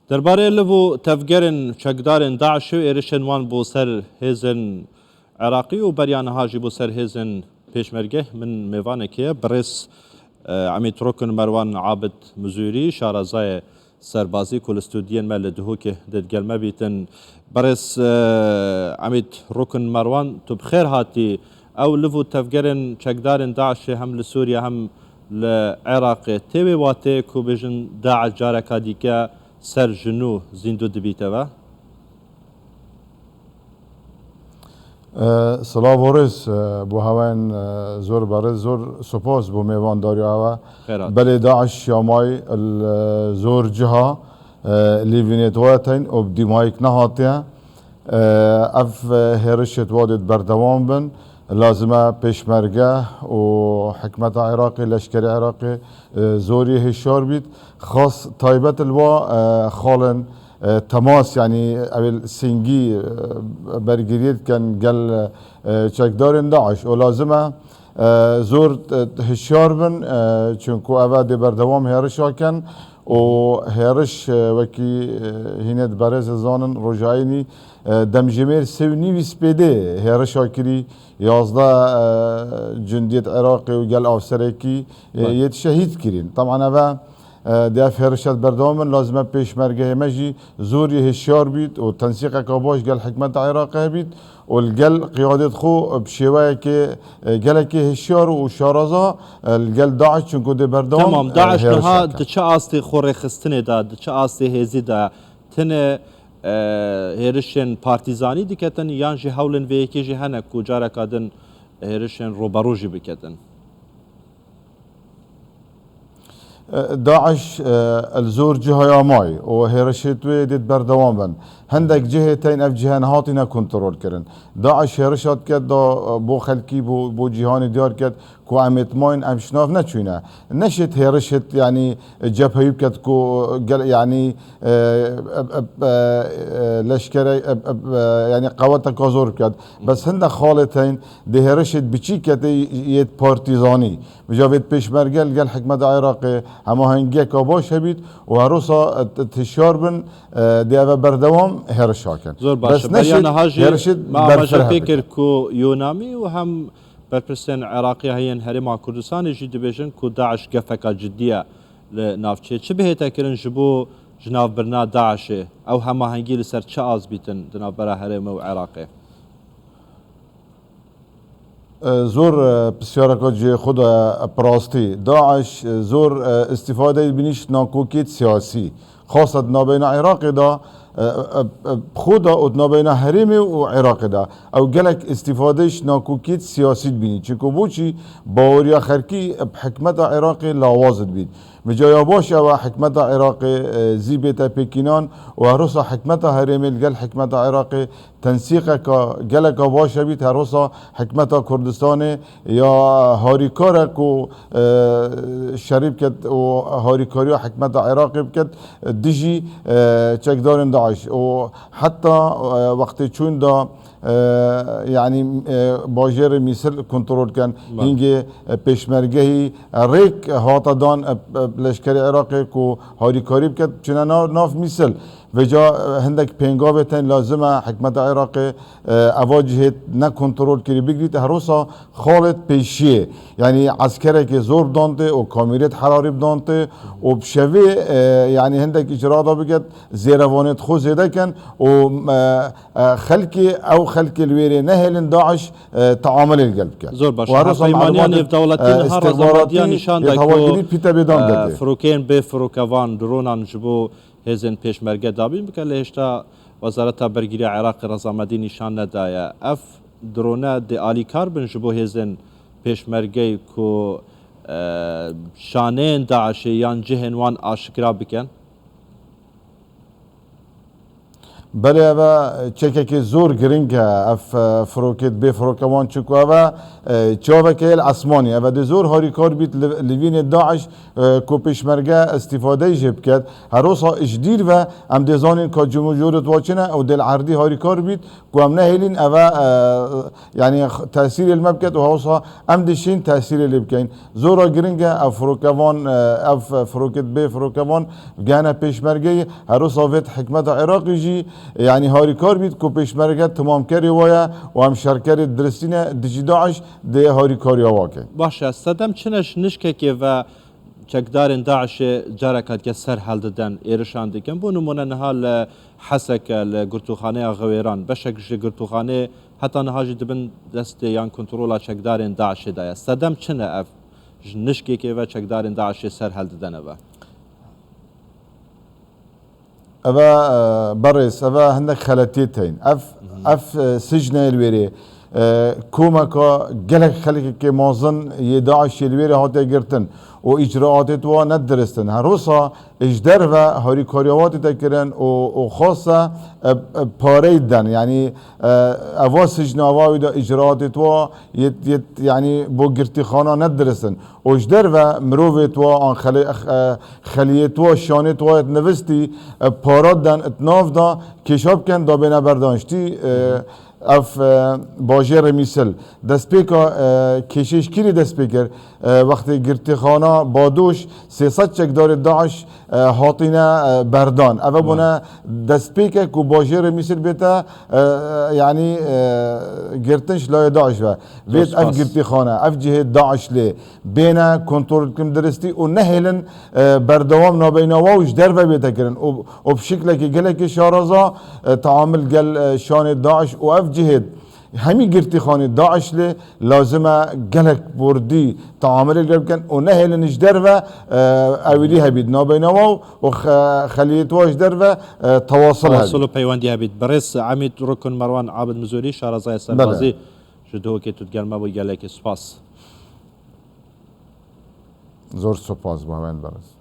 درباره لبو تفگرن چکدارن داعش و ایرشن وان بو سر هزن عراقی و بریان هاجی بو سر هزن پیشمرگه من میوانه که برس عمید رکن مروان عابد مزوری شارزای سربازی کل استودین مال دهو که ددگلمه بیتن برس عمید رکن مروان تو بخیر هاتی او لبو تفگرن چکدارن داعش هم لسوریا هم لعراق تیوی واته کو بجن داعش جارکا دیکه سر جنو زیندو دبیتەوە سلااو وەڕێز بۆ هاوایان زۆر بەڕێز زۆر سپۆس بۆ میێوانداریەوە بەلێ داعش یامای زۆر جها لیڤینێتوەتین و دیمایک نەهاتیە ئەف هێرشت وادێت بەردەوام بن لازمە پێشمەرگە و حکومەتە عێراقی لەشکری عێراقی زۆری هێشار بیت خاص تایبەت الوا خاڵن تماس يعني سنجي برجريت كان قال شكدار داعش ولازمه زور هشار بن چونكو اواد بردوام هرش كان و هرش وكي هنا برز زانن رجعيني دمجمير سوني ويسبيدي هرش كري يازدا جندية عراقي وقال افسركي يتشهيد كرين طبعا اوه داف هرشت بردوامن لازمه پیشمرگه مجی زوری هشیار بید و تنسیق کاباش گل حکمت عراقی بید و الگل قیادت خو بشیوه که گل که هشیار و شارزا الگل داعش چونکو ده بردوام تمام داعش نها دچه آستی خوره خستنه دا دچه آستی هزی دا تنه هرشن پارتیزانی دیکتن یان جی هولن وی که جی هنه کو جاره کادن هرشن روبروجی بکتن داعش الزور جهه ماي وهرشتوي ديت بردوام بن هندك جهتين اف جهان هاتينا كنترول كرن داعش هرشات كد بو خلكي بو جهان ديار كد كو عمت ماين ام شناف نتشوينا نشت هرشت يعني جبهه يبكت كو يعني لشكري يعني قوات كازور كد بس هندك خالتين دي هرشت بچي كد يت بارتيزاني بجاوت پیشمرگل گل حکمت عراقی هماهنگی کاباش هبید و هروسا تشار بن دیو بردوام هرش هاکن زور باشه بریان هاجی ما ماجا فکر کو یونامی و هم برپرسن عراقی هین هرما کردستان جی دبیجن کو داعش گفکا جدیه لنافچه چه بهتا کرن جبو جناف برنا داعش او هماهنگی لسر چه آز بیتن دناف برا هرما و عراقی زور بسیارکات جه خود پراستی داعش زور استفاده بینیش ناکوکیت سیاسی خاصة نابين عراق دا خود او نابين حريمي و عراق دا او جلك استفادهش ناكوكيت سياسي بيني چونكو بوچي باوريا خركي بحكمت عراقي لاوازد بيت مجايا باش او حكمت عراقي زيبتا بكينان و هروسا حكمت حريمي الجل حكمت عراقي تنسيقك جلك باش بيت هروسا حكمت كردستان يا هاريكارك و شريبكت و هاريكاريا حكمت عراقي بكت ديجي چکدارن داعش و حتى وقت چون دا يعني باجر مثل كنترول كان هنگي پیشمرگهی ریک هاتا دان لشکر عراقی کو هاری کاری بکد چنان ناف مثل وجا هندك بينغابتين لازمه حكمت عراقي اواجهت نا كنترول كري بيجريت هروسا خالد بيشيه يعني عسكرك زور دانته و كاميرات حراري دانته وبشوي يعني هندك اجراءات بجد زيروانت خو زيده كان و خلكي او خلكي الويري نهل داعش تعامل القلب كان زور باش حقيمانيان في دولتين نهار رزماديان نشان داكو فروكين بفروكوان درونان جبو هزن پیشمرگه دابین بکن لهشتا وزارت برگیری عراق رزامدی نشان ندایا اف درونه دی آلی کار بن جبو هزن پیشمرگه کو شانین داعشی یان جهن وان آشکرا بکن بله و چکه که زور گرینگ اف فروکت به فروکوان چکو و چاوه که العثمانی و ده زور هاری کار بیت لوین داعش کو پیشمرگه استفاده جب کرد هر روز اجدیر و ام دزانین که جمهوریت واچنه او دل عردی هاری کار بیت کو ام نهیلین او یعنی تاثیر المبکت و هاوسا ام دشین تاثیر لبکین زورا گرینگ اف فروکوان اف فروکت به فروکوان گانه پیشمرگه هر روز وقت حکمت عراقی جی يعني هاري كار بيت كو پیشمرگه تمام كاري ويا وهم شركر درستين دجي داعش ده هاري كاري واكي باشه صدم چنش نشکه که و چکدارن داعش جارکات که سر حل دادن ایرشان دیگن بو نمونه نهال حسک لگرتوخانه غویران بشکش گرتوخانه حتی نهاجی دبن دست یان کنترولا چکدارن داعش دایا صدم چنه اف نشکه که و چکدارن داعش سر حل دادن و أبا برس أبا هندك خلاتيتين أف سجن الويري كوماكا جلك خلك كي موزن يداعش الويري هاتي جرتن و إجراءات تو ندرستن هروسا إجدار و هاري كاريوات تكرن و خاصة باریدن يعني أوا سجن أوا ودا إجراءات تو يعني بو گرتخانه ندرستن و إجدار و مروه تو آن خلیه تو شانه تو نوستی پارادن اتناف دا کشاب کن دا بنا بردانشتی اف باجر میسل دست پیکا کشش کری دست پیکر وقتی گرتخانه بادوش 300 چکدار داعش هاتینا بردان اوه بنا دست پیکا کو باجر میسل بیتا یعنی گرتنش لای داعش و بیت اف گرتخانه اف جهه داعش لی بینا کنترل کم درستی و نهلن بردوام نابینا واوش در و بیتا کرن و بشکل که گله شارزا تعامل گل شان داعش و اف جهد همین گرتخانه داعش لی لازمه گلک بردی تعامل گل کن و نهل نجدر و اولی هبید نابینوا و خلیت واش در و تواصل و پیوندی هبید برس عمید رکن مروان عابد مزوری شارزای سربازی جدو که تو گلمه و گلک سپاس زور سپاس با من برس